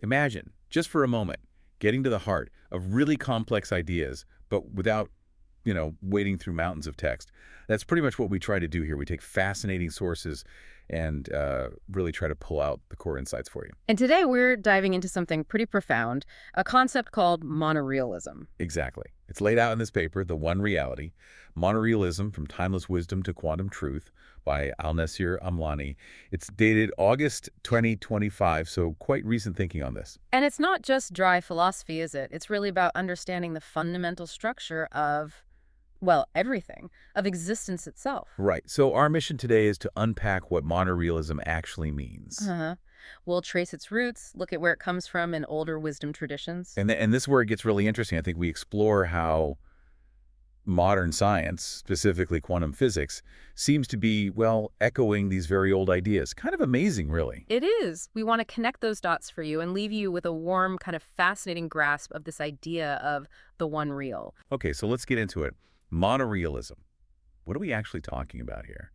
Imagine, just for a moment, getting to the heart of really complex ideas, but without, wading through mountains of text. That's pretty much what we try to do here. We take fascinating sources and really try to pull out the core insights for you. And today we're diving into something pretty profound, a concept called monorealism. Exactly. It's laid out in this paper, The One Reality, Monorealism from Timeless Wisdom to Quantum Truth by Al-Nasir Amlani. It's dated August 2025, so quite recent thinking on this. And it's not just dry philosophy, is it? It's really about understanding the fundamental structure of, well, everything, of existence itself. Right. So our mission today is to unpack what monorealism actually means. Uh-huh. We'll trace its roots, look at where it comes from in older wisdom traditions. And this is where it gets really interesting. I think we explore how modern science, specifically quantum physics, seems to be, well, echoing these very old ideas. Kind of amazing, really. It is. We want to connect those dots for you and leave you with a warm, kind of fascinating grasp of this idea of the one real. Okay, so let's get into it. Monorealism. What are we actually talking about here?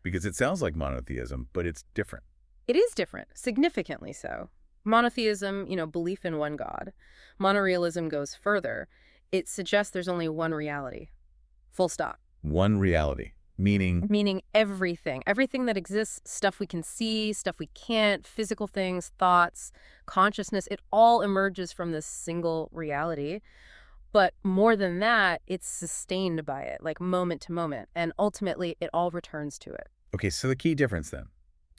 Because it sounds like monotheism, but it's different. It is different, significantly so. Monotheism, belief in one God. Monorealism goes further. It suggests there's only one reality. Full stop. One reality, meaning? Meaning everything. Everything that exists, stuff we can see, stuff we can't, physical things, thoughts, consciousness, it all emerges from this single reality. But more than that, it's sustained by it, like moment to moment. And ultimately, it all returns to it. Okay, so the key difference then,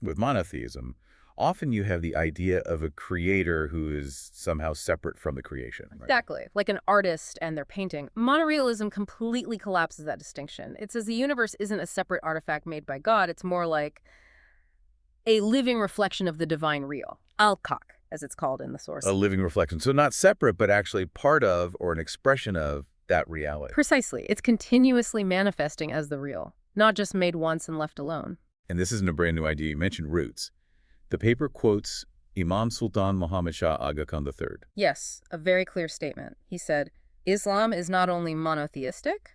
with monotheism, often you have the idea of a creator who is somehow separate from the creation. Right? Exactly. Like an artist and their painting. Monorealism completely collapses that distinction. It says the universe isn't a separate artifact made by God. It's more like a living reflection of the divine real. Al-Kak, as it's called in the source. A living reflection. So not separate, but actually part of or an expression of that reality. Precisely. It's continuously manifesting as the real, not just made once and left alone. And this isn't a brand new idea. You mentioned roots. The paper quotes Imam Sultan Muhammad Shah Aga Khan III. Yes, a very clear statement. He said, Islam is not only monotheistic,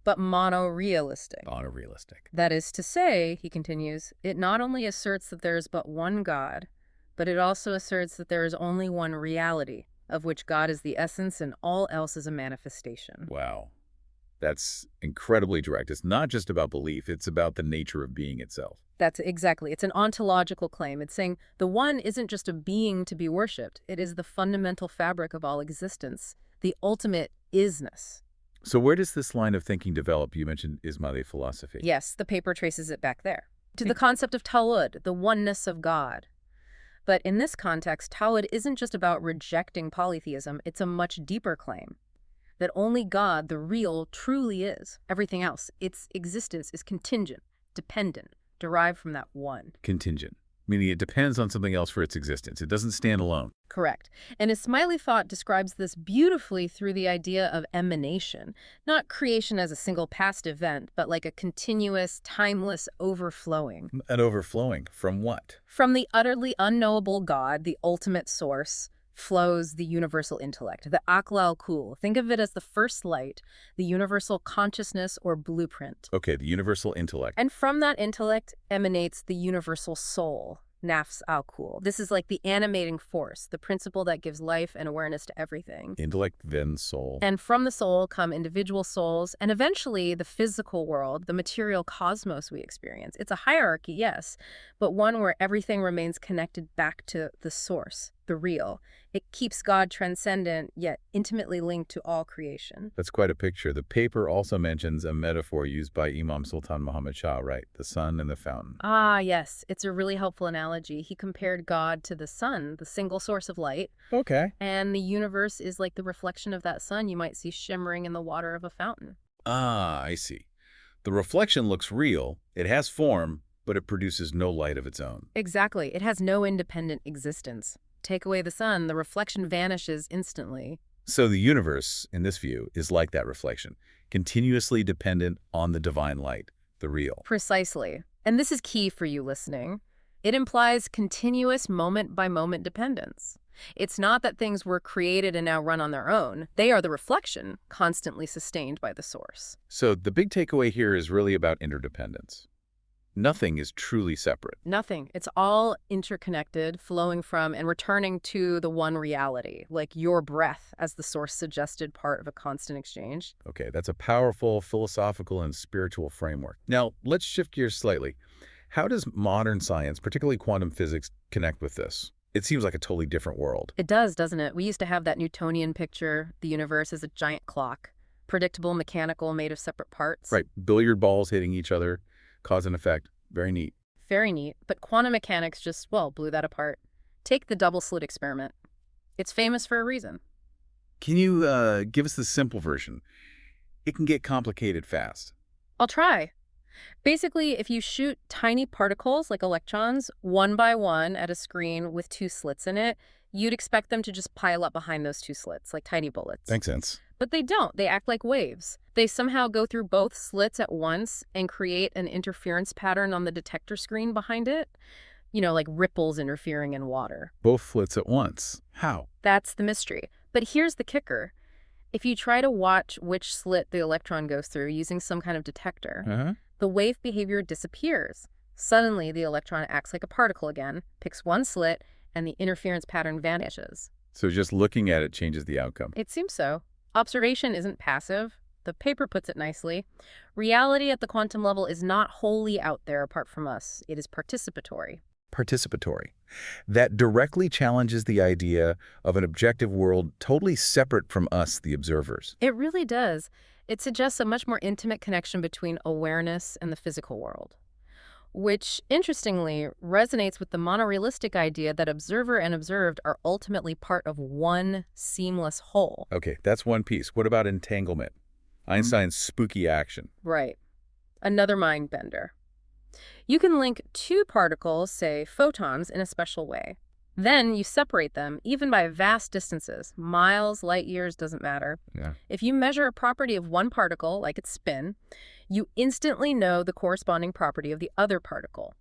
but monorealistic. Monorealistic. That is to say, he continues, it not only asserts that there is but one God, but it also asserts that there is only one reality, of which God is the essence and all else is a manifestation. Wow. That's incredibly direct. It's not just about belief. It's about the nature of being itself. That's exactly. It's an ontological claim. It's saying the one isn't just a being to be worshipped. It is the fundamental fabric of all existence, the ultimate isness. So where does this line of thinking develop? You mentioned Ismaili philosophy. Yes, the paper traces it back there. To the concept of Tawhid, the oneness of God. But in this context, Tawhid isn't just about rejecting polytheism. It's a much deeper claim. That only God, the real, truly is. Everything else, its existence is contingent, dependent, derived from that one. Contingent, meaning it depends on something else for its existence. It doesn't stand alone. Correct. And Ismaili thought describes this beautifully through the idea of emanation. Not creation as a single past event, but like a continuous, timeless overflowing. An overflowing from what? From the utterly unknowable God, the ultimate source, flows the universal intellect, the Aql al-Kul. Think of it as the first light, the universal consciousness or blueprint. Okay, the universal intellect. And from that intellect emanates the universal soul, Nafs al-Kul. This is like the animating force, the principle that gives life and awareness to everything. Intellect, then soul. And from the soul come individual souls, and eventually the physical world, the material cosmos we experience. It's a hierarchy, yes, but one where everything remains connected back to the source, the real. It keeps God transcendent, yet intimately linked to all creation. That's quite a picture. The paper also mentions a metaphor used by Imam Sultan Muhammad Shah, right? The sun and the fountain. Ah, yes. It's a really helpful analogy. He compared God to the sun, the single source of light. Okay. And the universe is like the reflection of that sun you might see shimmering in the water of a fountain. Ah, I see. The reflection looks real. It has form, but it produces no light of its own. Exactly. It has no independent existence. Take away the sun, the reflection vanishes instantly. So the universe, in this view, is like that reflection, continuously dependent on the divine light, the real. Precisely. And this is key for you listening. It implies continuous moment-by-moment dependence. It's not that things were created and now run on their own. They are the reflection, constantly sustained by the source. So the big takeaway here is really about interdependence. Nothing is truly separate. Nothing. It's all interconnected, flowing from and returning to the one reality, like your breath as the source suggested part of a constant exchange. Okay, that's a powerful philosophical and spiritual framework. Now, let's shift gears slightly. How does modern science, particularly quantum physics, connect with this? It seems like a totally different world. It does, doesn't it? We used to have that Newtonian picture, the universe as a giant clock, predictable, mechanical, made of separate parts. Right, billiard balls hitting each other, cause and effect. Very neat. Very neat, but quantum mechanics just, well, blew that apart. Take the double slit experiment. It's famous for a reason. Can you give us the simple version? It can get complicated fast. I'll try. Basically, if you shoot tiny particles like electrons one by one at a screen with two slits in it, you'd expect them to just pile up behind those two slits like tiny bullets. Makes sense. But they don't. They act like waves. They somehow go through both slits at once and create an interference pattern on the detector screen behind it. Like ripples interfering in water. Both flits at once. How? That's the mystery. But here's the kicker. If you try to watch which slit the electron goes through using some kind of detector, the wave behavior disappears. Suddenly, the electron acts like a particle again, picks one slit, and the interference pattern vanishes. So just looking at it changes the outcome. It seems so. Observation isn't passive. The paper puts it nicely. Reality at the quantum level is not wholly out there apart from us. It is participatory. Participatory. That directly challenges the idea of an objective world totally separate from us, the observers. It really does. It suggests a much more intimate connection between awareness and the physical world, which, interestingly, resonates with the monorealistic idea that observer and observed are ultimately part of one seamless whole. Okay, that's one piece. What about entanglement? Einstein's spooky action. Right. Another mind bender. You can link two particles, say photons, in a special way. Then you separate them, even by vast distances. Miles, light years, doesn't matter. Yeah. If you measure a property of one particle, like its spin, you instantly know the corresponding property of the other particle.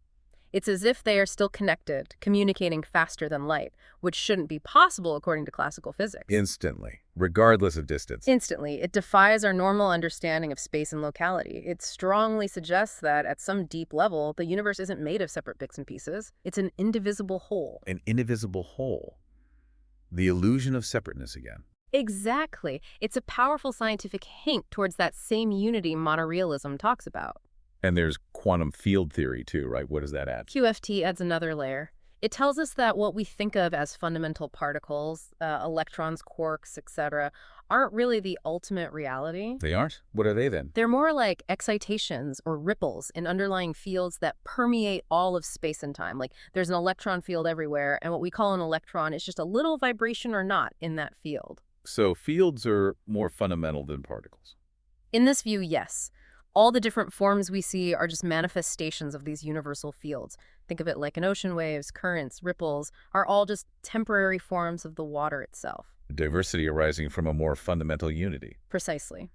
It's as if they are still connected, communicating faster than light, which shouldn't be possible according to classical physics. Instantly, regardless of distance. Instantly. It defies our normal understanding of space and locality. It strongly suggests that, at some deep level, the universe isn't made of separate bits and pieces. It's an indivisible whole. An indivisible whole. The illusion of separateness again. Exactly. It's a powerful scientific hint towards that same unity monorealism talks about. And there's quantum field theory too, right? What does that add? QFT adds another layer. It tells us that what we think of as fundamental particles, electrons, quarks, etc., aren't really the ultimate reality. They aren't? What are they then? They're more like excitations or ripples in underlying fields that permeate all of space and time. Like there's an electron field everywhere, and what we call an electron is just a little vibration or knot in that field. So fields are more fundamental than particles. In this view, yes. All the different forms we see are just manifestations of these universal fields. Think of it like an ocean waves, currents, ripples, are all just temporary forms of the water itself. Diversity arising from a more fundamental unity. Precisely.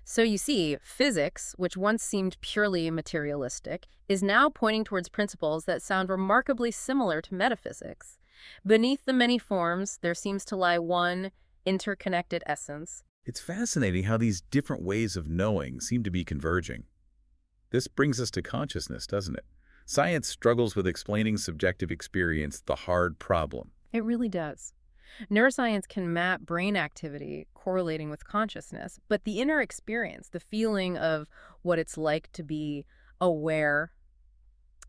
So you see, physics, which once seemed purely materialistic, is now pointing towards principles that sound remarkably similar to metaphysics. Beneath the many forms, there seems to lie one interconnected essence. It's fascinating how these different ways of knowing seem to be converging. This brings us to consciousness, doesn't it? Science struggles with explaining subjective experience, the hard problem. It really does. Neuroscience can map brain activity correlating with consciousness, but the inner experience, the feeling of what it's like to be aware,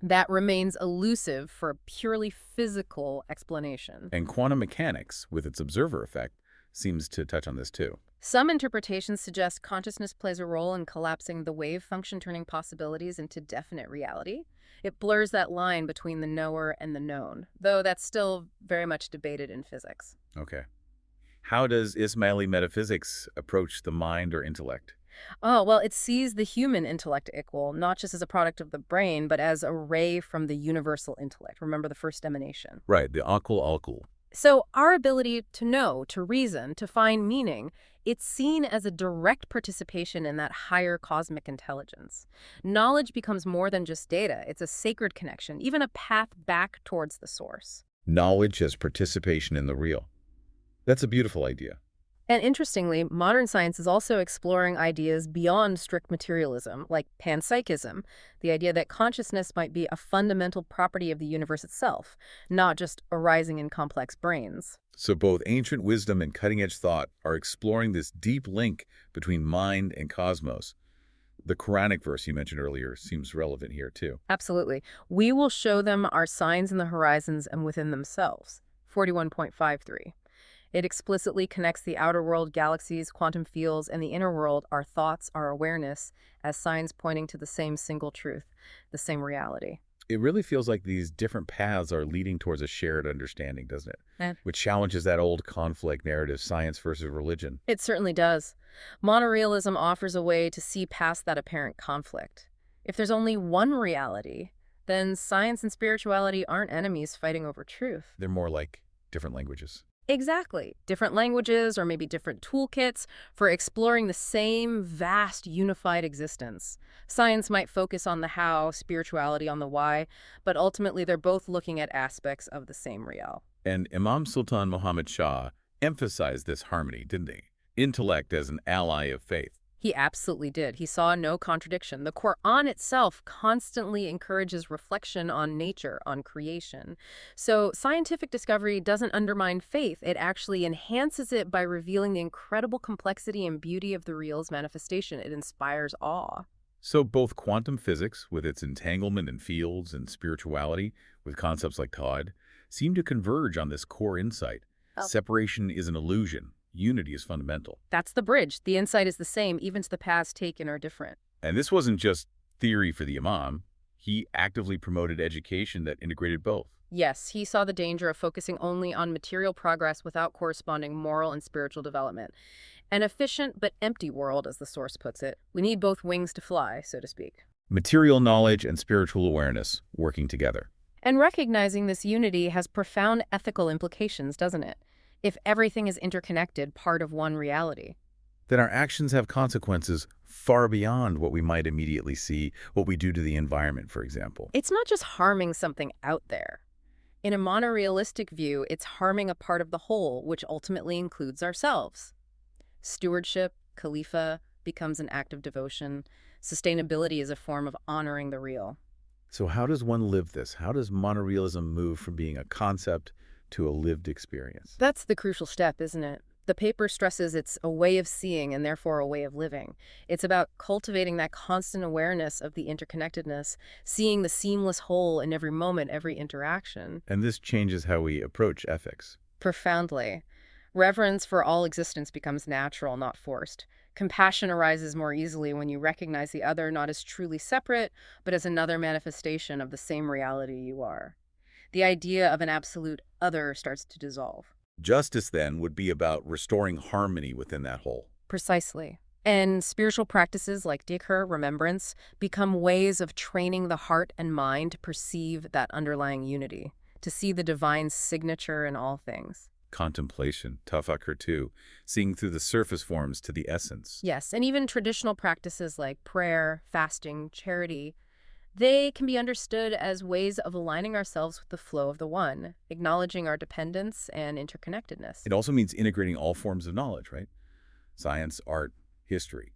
that remains elusive for a purely physical explanation. And quantum mechanics, with its observer effect, seems to touch on this too. Some interpretations suggest consciousness plays a role in collapsing the wave function, turning possibilities into definite reality. It blurs that line between the knower and the known, though that's still very much debated in physics. Okay. How does Ismaili metaphysics approach the mind or intellect? Oh, well, it sees the human intellect equal, not just as a product of the brain, but as a ray from the universal intellect. Remember the first emanation. Right, the akal. So our ability to know, to reason, to find meaning, it's seen as a direct participation in that higher cosmic intelligence. Knowledge becomes more than just data. It's a sacred connection, even a path back towards the source. Knowledge as participation in the real. That's a beautiful idea. And interestingly, modern science is also exploring ideas beyond strict materialism, like panpsychism, the idea that consciousness might be a fundamental property of the universe itself, not just arising in complex brains. So both ancient wisdom and cutting-edge thought are exploring this deep link between mind and cosmos. The Quranic verse you mentioned earlier seems relevant here, too. Absolutely. We will show them our signs in the horizons and within themselves. 41.53. It explicitly connects the outer world, galaxies, quantum fields, and the inner world, our thoughts, our awareness, as signs pointing to the same single truth, the same reality. It really feels like these different paths are leading towards a shared understanding, doesn't it? Eh. Which challenges that old conflict narrative, science versus religion. It certainly does. Monorealism offers a way to see past that apparent conflict. If there's only one reality, then science and spirituality aren't enemies fighting over truth. They're more like different languages. Exactly. Different languages or maybe different toolkits for exploring the same vast unified existence. Science might focus on the how, spirituality on the why, but ultimately they're both looking at aspects of the same real. And Imam Sultan Muhammad Shah emphasized this harmony, didn't he? Intellect as an ally of faith. He absolutely did. He saw no contradiction. The Quran itself constantly encourages reflection on nature, on creation. So scientific discovery doesn't undermine faith. It actually enhances it by revealing the incredible complexity and beauty of the real's manifestation. It inspires awe. So both quantum physics, with its entanglement in fields, and spirituality, with concepts like Todd, seem to converge on this core insight. Oh. Separation is an illusion. Unity is fundamental. That's the bridge. The insight is the same, even if the paths taken are different. And this wasn't just theory for the Imam. He actively promoted education that integrated both. Yes, he saw the danger of focusing only on material progress without corresponding moral and spiritual development. An efficient but empty world, as the source puts it. We need both wings to fly, so to speak. Material knowledge and spiritual awareness working together. And recognizing this unity has profound ethical implications, doesn't it? If everything is interconnected, part of one reality. Then our actions have consequences far beyond what we might immediately see, what we do to the environment, for example. It's not just harming something out there. In a monorealistic view, it's harming a part of the whole, which ultimately includes ourselves. Stewardship, Khalifa, becomes an act of devotion. Sustainability is a form of honoring the real. So how does one live this? How does monorealism move from being a concept to a lived experience? That's the crucial step, isn't it? The paper stresses it's a way of seeing and therefore a way of living. It's about cultivating that constant awareness of the interconnectedness, seeing the seamless whole in every moment, every interaction. And this changes how we approach ethics. Profoundly. Reverence for all existence becomes natural, not forced. Compassion arises more easily when you recognize the other not as truly separate, but as another manifestation of the same reality you are. The idea of an absolute other starts to dissolve. Justice, then, would be about restoring harmony within that whole. Precisely. And spiritual practices like dhikr, remembrance, become ways of training the heart and mind to perceive that underlying unity, to see the divine signature in all things. Contemplation, tafakkur too, seeing through the surface forms to the essence. Yes, and even traditional practices like prayer, fasting, charity, they can be understood as ways of aligning ourselves with the flow of the one, acknowledging our dependence and interconnectedness. It also means integrating all forms of knowledge, right? Science, art, history.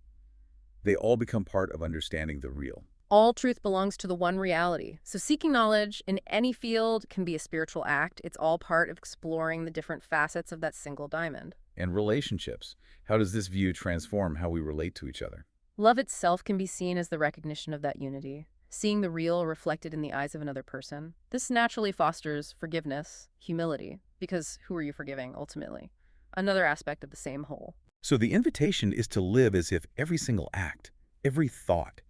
They all become part of understanding the real. All truth belongs to the one reality. So seeking knowledge in any field can be a spiritual act. It's all part of exploring the different facets of that single diamond. And relationships. How does this view transform how we relate to each other? Love itself can be seen as the recognition of that unity. Seeing the real reflected in the eyes of another person. This naturally fosters forgiveness, humility, because who are you forgiving, ultimately? Another aspect of the same whole. So the invitation is to live as if every single act, every thought,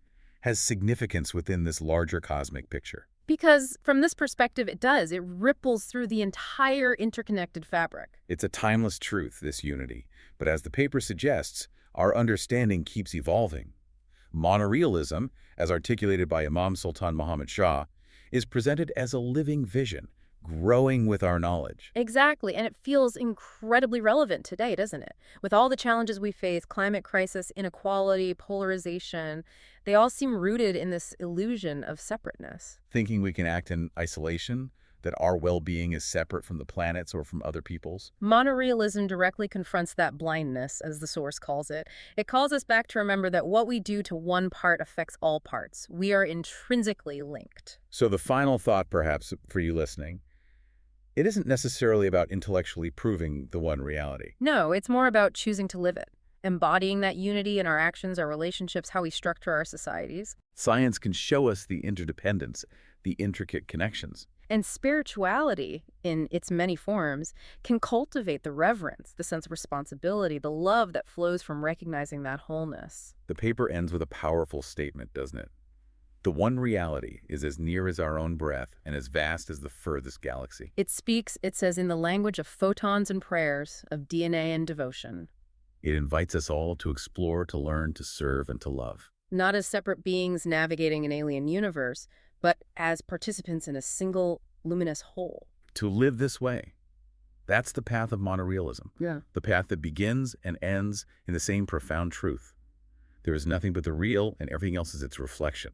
has significance within this larger cosmic picture. Because from this perspective, it does. It ripples through the entire interconnected fabric. It's a timeless truth, this unity. But as the paper suggests, our understanding keeps evolving. Monorealism, as articulated by Imam Sultan Muhammad Shah, is presented as a living vision, growing with our knowledge. Exactly, and it feels incredibly relevant today, doesn't it? With all the challenges we face, climate crisis, inequality, polarization, they all seem rooted in this illusion of separateness. Thinking we can act in isolation, that our well-being is separate from the planet's or from other people's? Monorealism directly confronts that blindness, as the source calls it. It calls us back to remember that what we do to one part affects all parts. We are intrinsically linked. So the final thought, perhaps, for you listening, it isn't necessarily about intellectually proving the one reality. No, it's more about choosing to live it, embodying that unity in our actions, our relationships, how we structure our societies. Science can show us the interdependence, the intricate connections. And spirituality, in its many forms, can cultivate the reverence, the sense of responsibility, the love that flows from recognizing that wholeness. The paper ends with a powerful statement, doesn't it? The one reality is as near as our own breath and as vast as the furthest galaxy. It speaks, it says, in the language of photons and prayers, of DNA and devotion. It invites us all to explore, to learn, to serve, and to love. Not as separate beings navigating an alien universe, but as participants in a single luminous whole. To live this way. That's the path of monorealism. Yeah. The path that begins and ends in the same profound truth. There is nothing but the real, and everything else is its reflection.